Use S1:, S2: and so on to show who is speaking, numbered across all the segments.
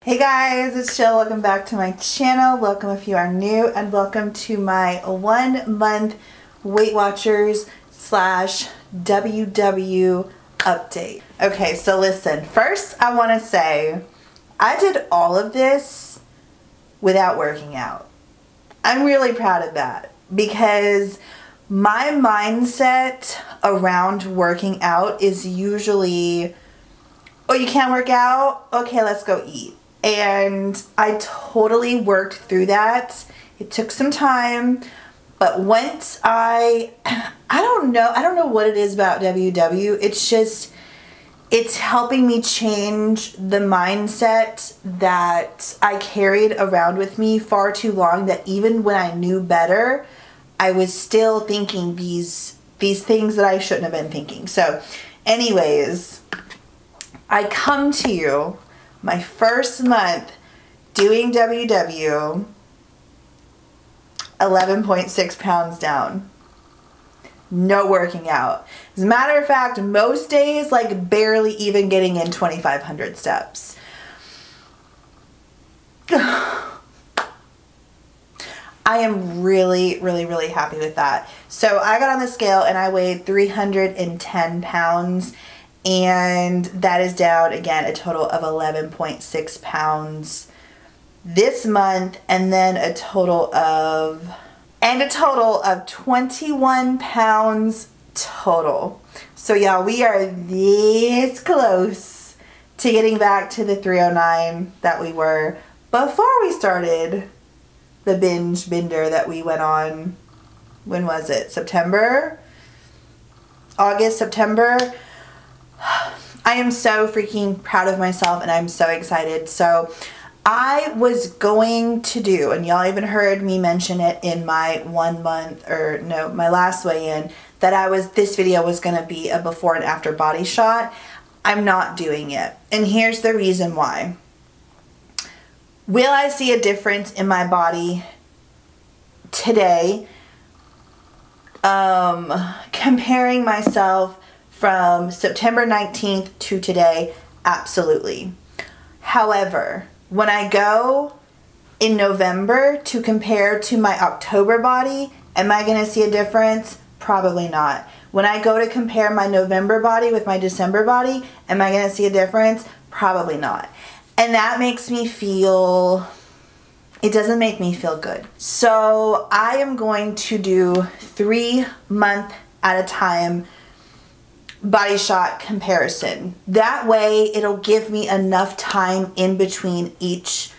S1: Hey guys, it's Jill. Welcome back to my channel. Welcome if you are new, and welcome to my 1 month Weight Watchers / WW update. Okay, so listen, first I want to say I did all of this without working out. I'm really proud of that because my mindset around working out is usually, oh, you can't work out? Okay, let's go eat. And I totally worked through that. It took some time, but once I don't know what it is about WW. It's helping me change the mindset that I carried around with me far too long, that even when I knew better, I was still thinking these things that I shouldn't have been thinking. So anyways, I come to you my first month doing WW, 11.6 pounds down. No working out. As a matter of fact, most days, like barely even getting in 2,500 steps. I am really, really, really happy with that. So I got on the scale and I weighed 310 pounds. And that is down, again, a total of 11.6 pounds this month, and then a total of 21 pounds total. So y'all, we are this close to getting back to the 309 that we were before we started the binge bender that we went on. When was it? September? August, September? I am so freaking proud of myself and I'm so excited. So I was going to do, and y'all even heard me mention it in my my last weigh-in, that this video was going to be a before and after body shot. I'm not doing it. And here's the reason why. Will I see a difference in my body today? Comparing myself from September 19th to today, absolutely. However, when I go in November to compare to my October body, am I going to see a difference? Probably not. When I go to compare my November body with my December body, am I going to see a difference? Probably not. And that makes me feel, it doesn't make me feel good. So I am going to do 3 month at a time body shot comparison. That way it'll give me enough time in between each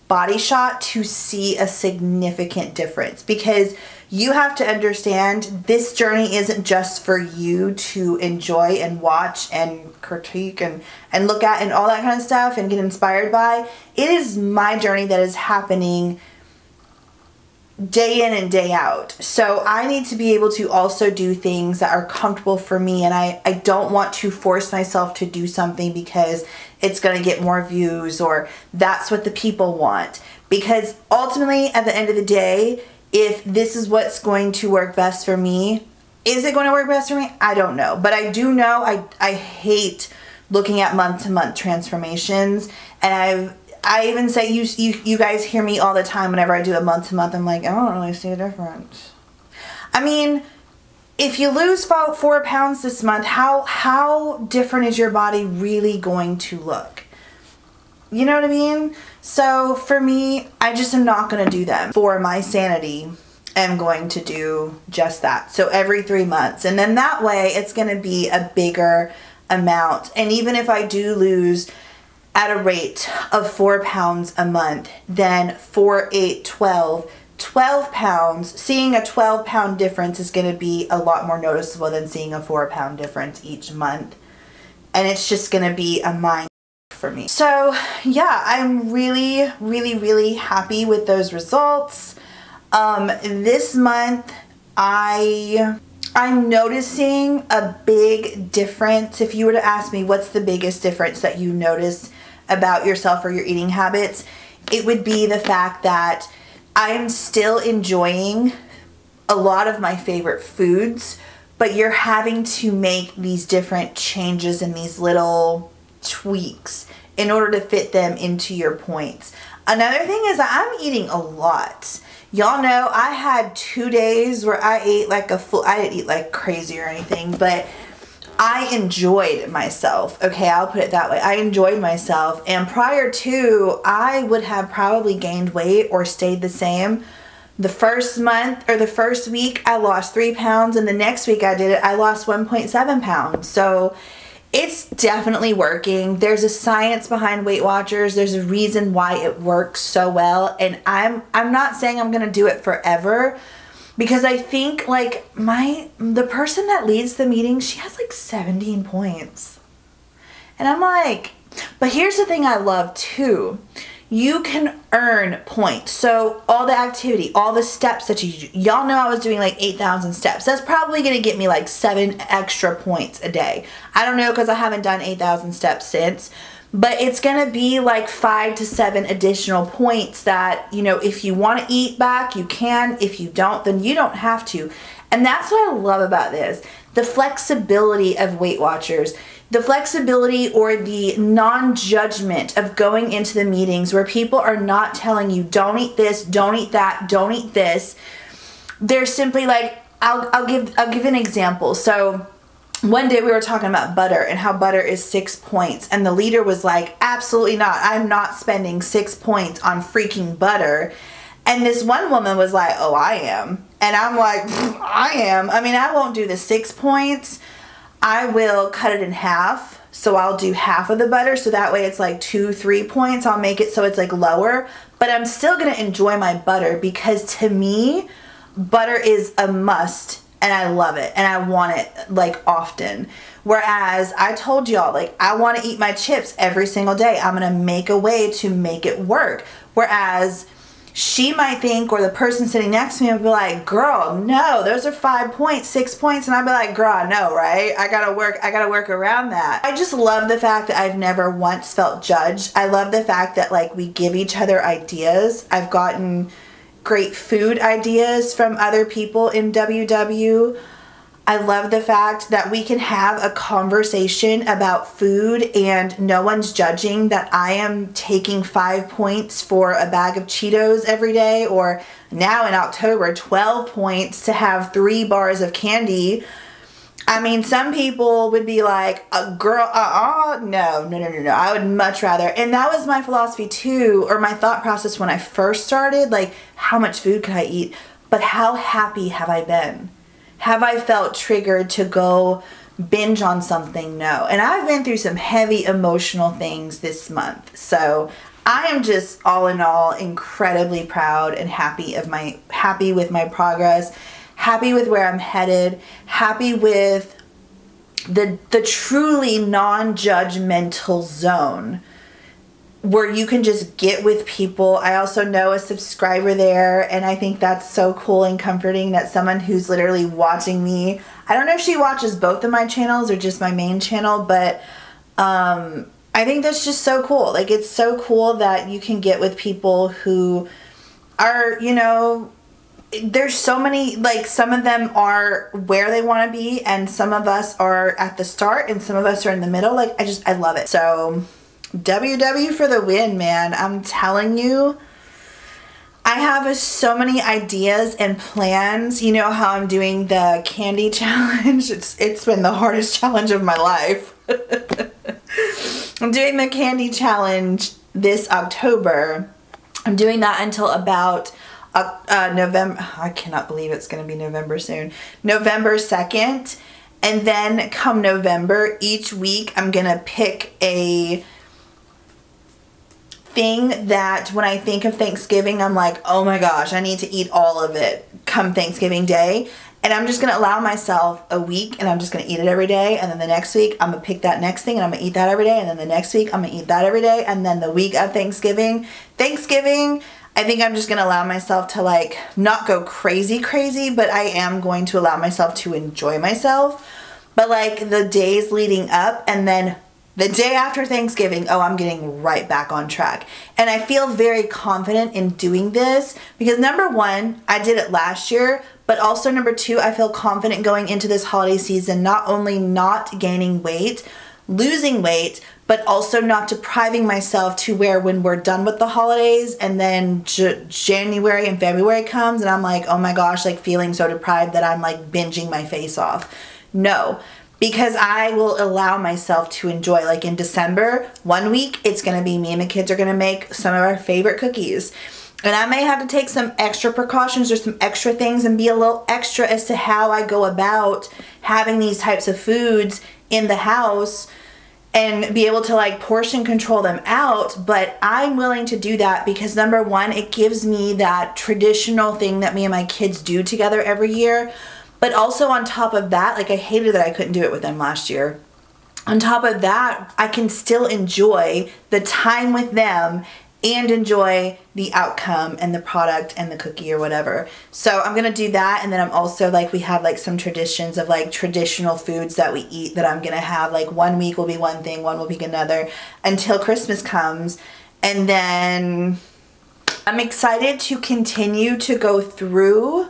S1: body shot to see a significant difference, because you have to understand this journey isn't just for you to enjoy and watch and critique and look at and all that kind of stuff and get inspired by. It is my journey that is happening day in and day out. So I need to be able to also do things that are comfortable for me, and I don't want to force myself to do something because it's going to get more views or that's what the people want. Because ultimately, at the end of the day, if this is what's going to work best for me, is it going to work best for me? I don't know. But I do know I hate looking at month-to-month transformations, and I even say, you guys hear me all the time whenever I do a month-to-month, I'm like, I don't really see a difference. I mean, if you lose 4 pounds this month, how different is your body really going to look? You know what I mean? So for me, I just am not going to do them. For my sanity, I'm going to do just that. So every 3 months. And then that way, it's going to be a bigger amount. And even if I do lose at a rate of 4 pounds a month, then 4, 8, 12 pounds, seeing a 12-pound difference is going to be a lot more noticeable than seeing a 4-pound difference each month. And it's just going to be a mind for me. So yeah, I'm really, really, really happy with those results. This month, I'm noticing a big difference. If you were to ask me what's the biggest difference that you notice about yourself or your eating habits, it would be the fact that I'm still enjoying a lot of my favorite foods, but you're having to make these different changes and these little tweaks in order to fit them into your points. Another thing is that I'm eating a lot. Y'all know I had 2 days where I ate like a full, I didn't eat like crazy or anything, but I enjoyed myself. Okay, I'll put it that way. I enjoyed myself. And prior to, I would have probably gained weight or stayed the same. The first month or the first week, I lost 3 pounds. And the next week I did it, I lost 1.7 pounds. So it's definitely working. There's a science behind Weight Watchers. There's a reason why it works so well. And I'm not saying I'm going to do it forever, because I think like the person that leads the meeting, she has like 17 points. And I'm like, but here's the thing I love too. You can earn points. So all the activity, all the steps that y'all know I was doing like 8,000 steps. That's probably going to get me like 7 extra points a day. I don't know, because I haven't done 8,000 steps since. But it's going to be like 5 to 7 additional points that, you know, if you want to eat back, you can. If you don't, then you don't have to. And that's what I love about this. The flexibility of Weight Watchers. The flexibility or the non-judgment of going into the meetings where people are not telling you, don't eat this, don't eat that, don't eat this. They're simply like, I'll give an example. So one day we were talking about butter and how butter is 6 points, and the leader was like, absolutely not. I'm not spending 6 points on freaking butter. And this one woman was like, oh, I am. And I'm like, I am. I mean, I won't do the 6 points. I will cut it in half. So I'll do half of the butter. So that way it's like 2-3 points. I'll make it so it's like lower. But I'm still going to enjoy my butter, because to me, butter is a must. And I love it, and I want it like often. Whereas I told y'all, like, I want to eat my chips every single day. I'm going to make a way to make it work. Whereas she might think, or the person sitting next to me would be like, girl, no, those are 5 points, 6 points. And I'd be like, girl, I know, right? I gotta work around that. I just love the fact that I've never once felt judged. I love the fact that like we give each other ideas. I've gotten great food ideas from other people in WW. I love the fact that we can have a conversation about food and no one's judging that I am taking 5 points for a bag of Cheetos every day, or now in October 12 points to have 3 bars of candy. I mean, some people would be like, girl, no. I would much rather. And that was my philosophy too, or my thought process when I first started, like, how much food could I eat? But how happy have I been? Have I felt triggered to go binge on something? No. And I've been through some heavy emotional things this month. So I am just all in all incredibly proud and happy with my progress. Happy with where I'm headed, happy with the truly non-judgmental zone where you can just get with people. I also know a subscriber there, and I think that's so cool and comforting that someone who's literally watching me, I don't know if she watches both of my channels or just my main channel, but I think that's just so cool. Like, it's so cool that you can get with people who are, you know, there's so many, like, some of them are where they want to be, and some of us are at the start, and some of us are in the middle. Like, I love it. So WW for the win, man. I'm telling you, I have so many ideas and plans. You know how I'm doing the candy challenge? It's been the hardest challenge of my life. I'm doing the candy challenge this October. I'm doing that until about November. I cannot believe it's going to be November soon. November 2nd. And then come November, each week I'm going to pick a thing that when I think of Thanksgiving, I'm like, oh my gosh, I need to eat all of it come Thanksgiving Day. And I'm just going to allow myself a week, and I'm just going to eat it every day. And then the next week, I'm going to pick that next thing, and I'm going to eat that every day. And then the next week, I'm going to eat that every day. And then the week of Thanksgiving, I think I'm just going to allow myself to, like, not go crazy, but I am going to allow myself to enjoy myself. But, like, the days leading up, and then the day after Thanksgiving, oh, I'm getting right back on track. And I feel very confident in doing this because, number one, I did it last year, but also number two, I feel confident going into this holiday season, not only not gaining weight, losing weight, but also not depriving myself to where when we're done with the holidays and then January and February comes and I'm like, oh my gosh, like feeling so deprived that I'm like binging my face off. No, because I will allow myself to enjoy. Like in December, 1 week, it's going to be me and the kids are going to make some of our favorite cookies. And I may have to take some extra precautions or some extra things and be a little extra as to how I go about having these types of foods in the house and be able to like portion control them out. But I'm willing to do that because number one, it gives me that traditional thing that me and my kids do together every year. But also on top of that, like I hated that I couldn't do it with them last year. On top of that, I can still enjoy the time with them and enjoy the outcome and the product and the cookie or whatever. So I'm gonna do that, and then I'm also like, we have like some traditions of like traditional foods that we eat that I'm gonna have. Like 1 week will be one thing, 1 will be another until Christmas comes. And then I'm excited to continue to go through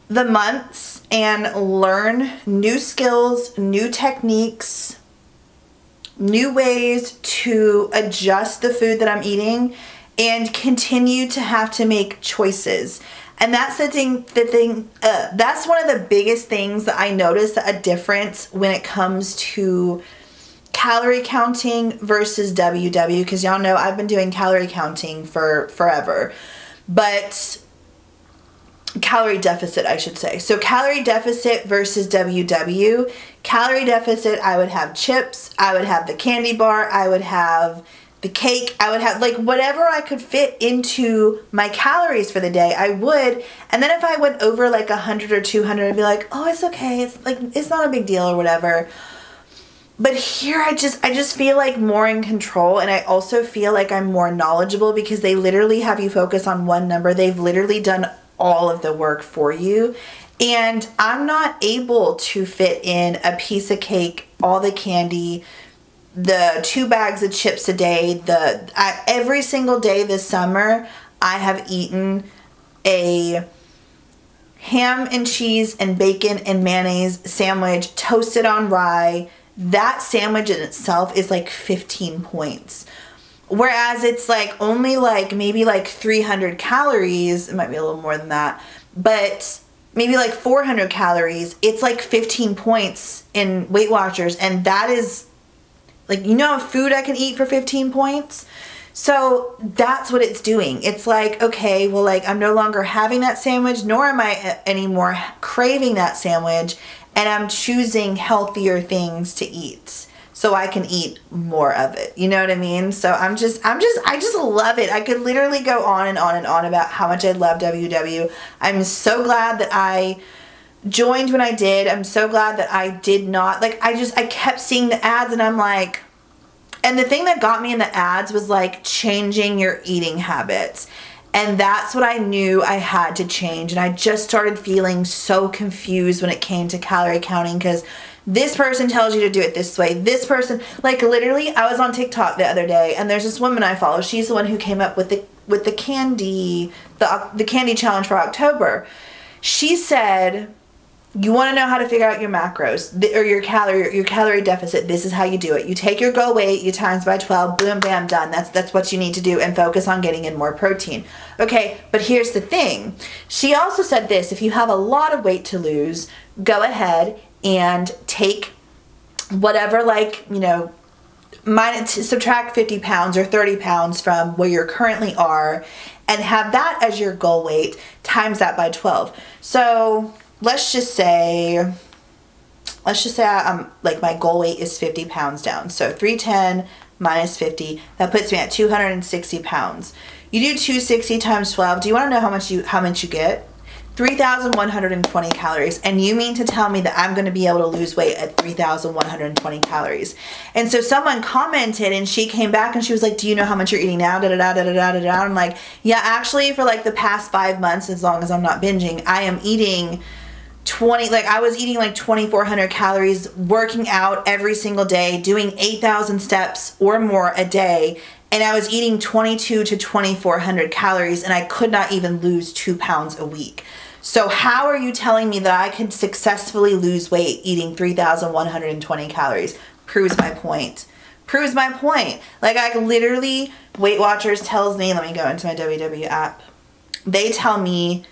S1: the months and learn new skills, new techniques, new ways to adjust the food that I'm eating and continue to have to make choices. And that's that's one of the biggest things that I notice a difference when it comes to calorie counting versus WW, because y'all know I've been doing calorie counting for forever. But calorie deficit, I should say. So calorie deficit versus WW. Calorie deficit, I would have chips, I would have the candy bar, I would have the cake, I would have like whatever I could fit into my calories for the day, I would. And then if I went over like 100 or 200, I'd be like, oh, it's okay. It's like, it's not a big deal or whatever. But here I just feel like more in control, and I also feel like I'm more knowledgeable because they literally have you focus on one number. They've literally done all of the work for you. And I'm not able to fit in a piece of cake, all the candy, the 2 bags of chips a day. Every single day this summer, I have eaten a ham and cheese and bacon and mayonnaise sandwich toasted on rye. That sandwich in itself is like 15 points. Whereas it's like only like maybe like 300 calories. It might be a little more than that, but maybe like 400 calories. It's like 15 points in Weight Watchers. And that is like, you know, food I can eat for 15 points. So that's what it's doing. It's like, okay, well, like I'm no longer having that sandwich, nor am I anymore craving that sandwich. And I'm choosing healthier things to eat so I can eat more of it. You know what I mean? So I just love it. I could literally go on and on and on about how much I love WW. I'm so glad that I joined when I did. I'm so glad that I did not, like, I kept seeing the ads and I'm like, and the thing that got me in the ads was like changing your eating habits. And that's what I knew I had to change. And I just started feeling so confused when it came to calorie counting, because this person tells you to do it this way. This person, like literally, I was on TikTok the other day and there's this woman I follow. She's the one who came up with the candy challenge for October. She said, you want to know how to figure out your macros or your calorie deficit. This is how you do it. You take your goal weight, you times by 12, boom, bam, done. That's what you need to do, and focus on getting in more protein. Okay, but here's the thing. She also said this: if you have a lot of weight to lose, go ahead and take whatever, like, you know, subtract 50 pounds or 30 pounds from where you currently are and have that as your goal weight, times that by 12. So let's just say I'm like, my goal weight is 50 pounds down. So 310 minus 50, that puts me at 260 pounds. You do 260 times 12. Do you want to know how much you get? 3,120 calories. And you mean to tell me that I'm going to be able to lose weight at 3,120 calories? And so someone commented and she came back and she was like, do you know how much you're eating now? Da da da da da da da. I'm like, yeah, actually for like the past 5 months, as long as I'm not binging, I am eating I was eating like 2,400 calories, working out every single day, doing 8,000 steps or more a day. And I was eating 2,200 to 2,400 calories, and I could not even lose 2 pounds a week. So how are you telling me that I can successfully lose weight eating 3,120 calories? proves my point. Proves my point. Like, I literally, Weight Watchers tells me, let me go into my WW app. They tell me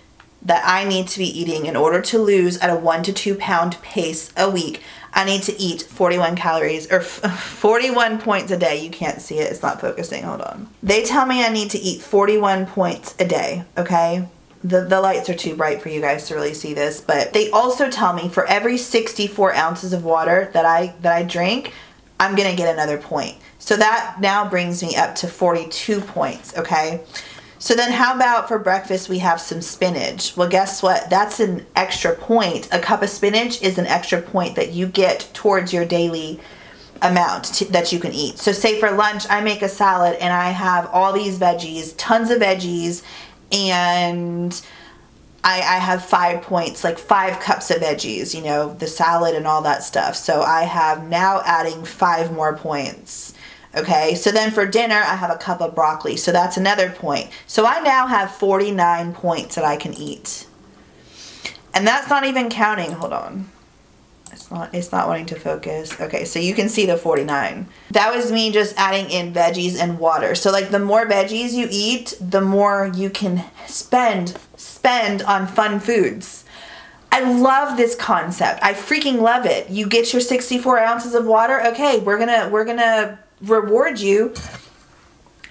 S1: that I need to be eating, in order to lose at a 1 to 2 pound pace a week, I need to eat 41 calories, or 41 points a day. You can't see it. It's not focusing. Hold on. They tell me I need to eat 41 points a day, okay? The lights are too bright for you guys to really see this, but they also tell me for every 64 ounces of water that I drink, I'm gonna get another point. So that now brings me up to 42 points, okay? So then how about for breakfast we have some spinach? Well, guess what? That's an extra point. A cup of spinach is an extra point that you get towards your daily amount that you can eat. So say for lunch, I make a salad and I have all these veggies, tons of veggies, and I have 5 points, like 5 cups of veggies, you know, the salad and all that stuff. So I have now adding 5 more points. Okay, so then for dinner, I have a cup of broccoli. So that's another point. So I now have 49 points that I can eat. And that's not even counting, hold on. It's not wanting to focus. Okay, so you can see the 49. That was me just adding in veggies and water. So like the more veggies you eat, the more you can spend on fun foods. I love this concept. I freaking love it. You get your 64 ounces of water. Okay, we're gonna reward you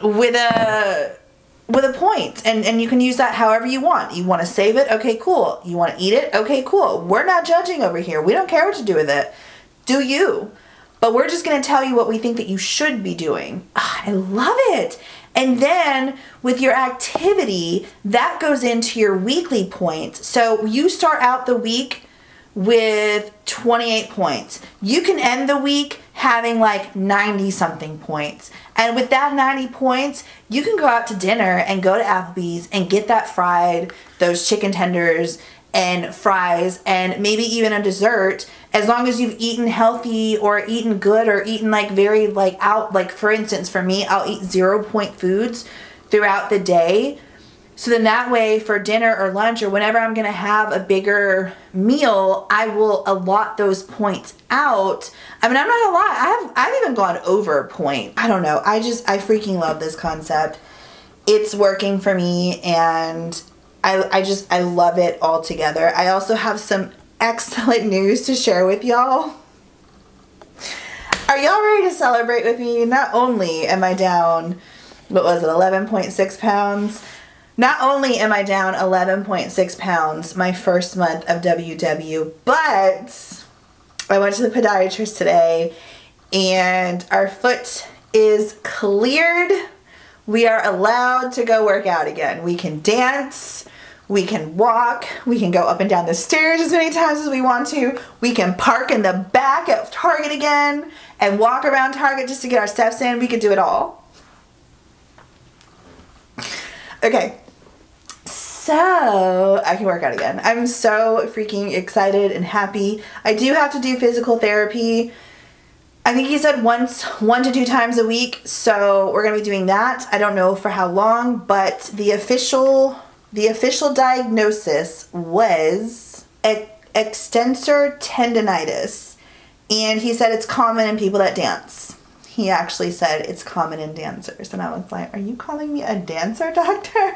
S1: with a point, and you can use that however you want. You want to save it? Okay, cool. You want to eat it? Okay, cool. We're not judging over here. We don't care what you do with it. Do you? But we're just going to tell you what we think that you should be doing. I love it. And then with your activity, that goes into your weekly points. So you start out the week with 28 points. You can end the week having like 90 something points. And with that 90 points, you can go out to dinner and go to Applebee's and get that fried, those chicken tenders and fries, and maybe even a dessert, as long as you've eaten healthy or eaten good or eaten like very like out, like for instance, for me, I'll eat 0 point foods throughout the day. So then that way for dinner or lunch or whenever I'm gonna have a bigger meal, I will allot those points out. I mean, I'm not gonna lie, I've even gone over a point. I don't know, I freaking love this concept. It's working for me, and I love it all together. I also have some excellent news to share with y'all. Are y'all ready to celebrate with me? Not only am I down, what was it, 11.6 pounds? Not only am I down 11.6 pounds my first month of WW, but I went to the podiatrist today and our foot is cleared. We are allowed to go work out again. We can dance, we can walk, we can go up and down the stairs as many times as we want to. We can park in the back of Target again and walk around Target just to get our steps in. We could do it all. Okay. So I can work out again. I'm so freaking excited and happy. I do have to do physical therapy. I think he said 1 to 2 times a week. So we're going to be doing that. I don't know for how long, but the official diagnosis was extensor tendonitis. And he said it's common in people that dance. He actually said it's common in dancers. And I was like, are you calling me a dancer, doctor?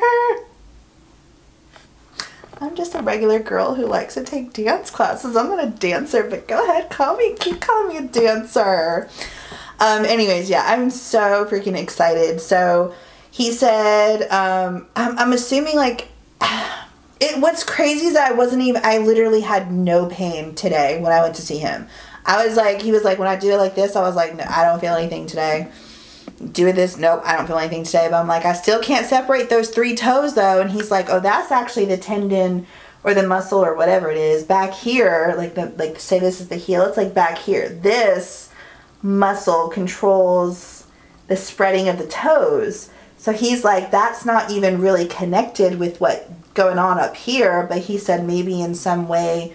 S1: I'm just a regular girl who likes to take dance classes. I'm not a dancer, but go ahead, keep calling me a dancer. Anyways, yeah, I'm so freaking excited. So he said, I'm assuming like, what's crazy is that I literally had no pain today when I went to see him. He was like, when I do it like this, I was like, no, I don't feel anything today. Do this, nope, I don't feel anything today. But I'm like, I still can't separate those 3 toes though. And he's like, oh, that's actually the tendon or the muscle or whatever it is back here. Like say this is the heel, it's like back here. This muscle controls the spreading of the toes. So he's like, that's not even really connected with what's going on up here. But he said maybe in some way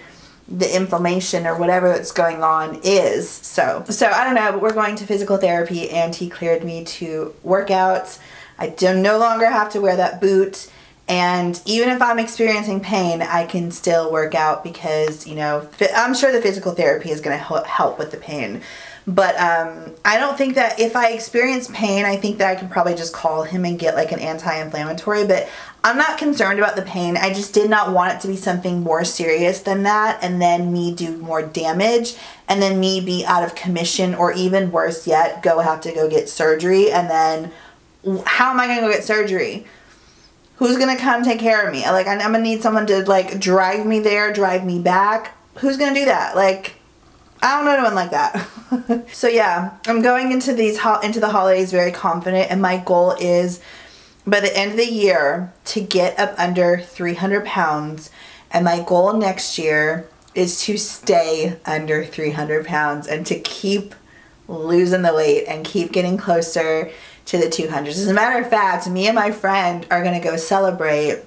S1: the inflammation or whatever that's going on is. So I don't know, but we're going to physical therapy and he cleared me to work out. I no longer have to wear that boot, and even if I'm experiencing pain, I can still work out because, you know, I'm sure the physical therapy is going to help with the pain. But I don't think that if I experience pain, I think that I can probably just call him and get like an anti-inflammatory. But I'm not concerned about the pain. I just did not want it to be something more serious than that, and then me do more damage, and then me be out of commission, or even worse yet, have to go get surgery. And then how am I gonna go get surgery? Who's gonna come take care of me? Like, I'm gonna need someone to like drive me there, drive me back. Who's gonna do that? Like, I don't know anyone like that. So yeah, I'm going into the holidays very confident, and my goal is by the end of the year to get up under 300 pounds, and my goal next year is to stay under 300 pounds and to keep losing the weight and keep getting closer to the 200s. As a matter of fact, me and my friend are gonna go celebrate.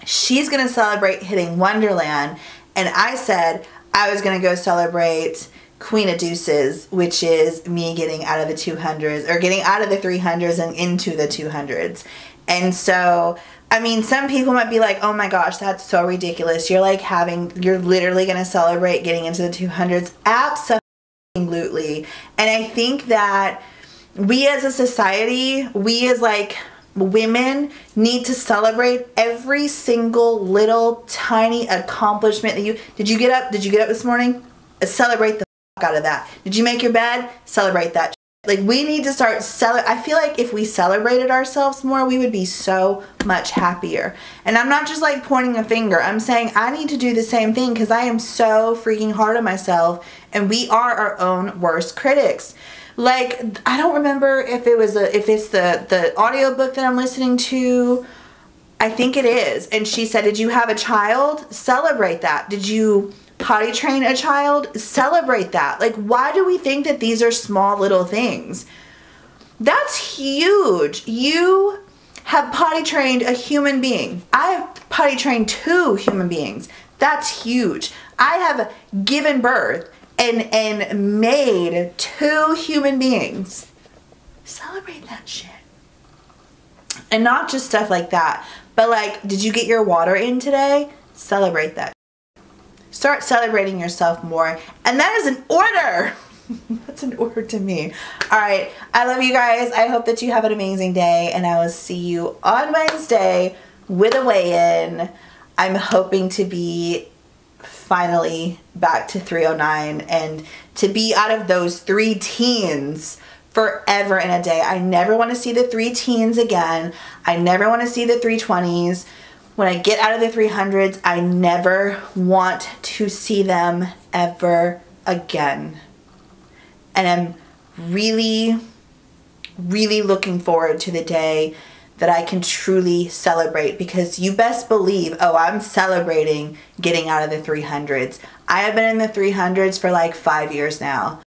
S1: She's gonna celebrate hitting Wonderland, and I said I was gonna go celebrate Queen of Deuces, which is me getting out of the 200s, or getting out of the 300s and into the 200s. And so, I mean, some people might be like, oh my gosh, that's so ridiculous. You're literally gonna celebrate getting into the 200s. Absolutely. And I think that we as a society, we as like women, need to celebrate every single little tiny accomplishment that did you get up this morning? Celebrate the out of that. Did you make your bed? Celebrate that. Like, we need to start I feel like if we celebrated ourselves more, we would be so much happier. And I'm not just like pointing a finger. I'm saying I need to do the same thing, because I am so freaking hard on myself, and we are our own worst critics. Like, I don't remember if it's the audiobook that I'm listening to. I think it is. And she said, did you have a child? Celebrate that. Did you potty train a child? Celebrate that. Like, why do we think that these are small little things? That's huge. You have potty trained a human being. I have potty trained 2 human beings. That's huge. I have given birth and made 2 human beings. Celebrate that shit. And not just stuff like that, but like, did you get your water in today? Celebrate that. Start celebrating yourself more. And that is an order. That's an order to me. All right. I love you guys. I hope that you have an amazing day, and I will see you on Wednesday with a weigh-in. I'm hoping to be finally back to 309 and to be out of those 3 teens forever in a day. I never want to see the 3 teens again. I never want to see the 320s. When I get out of the 300s, I never want to see them ever again. And I'm really, really looking forward to the day that I can truly celebrate, because you best believe, oh, I'm celebrating getting out of the 300s. I have been in the 300s for like 5 years now.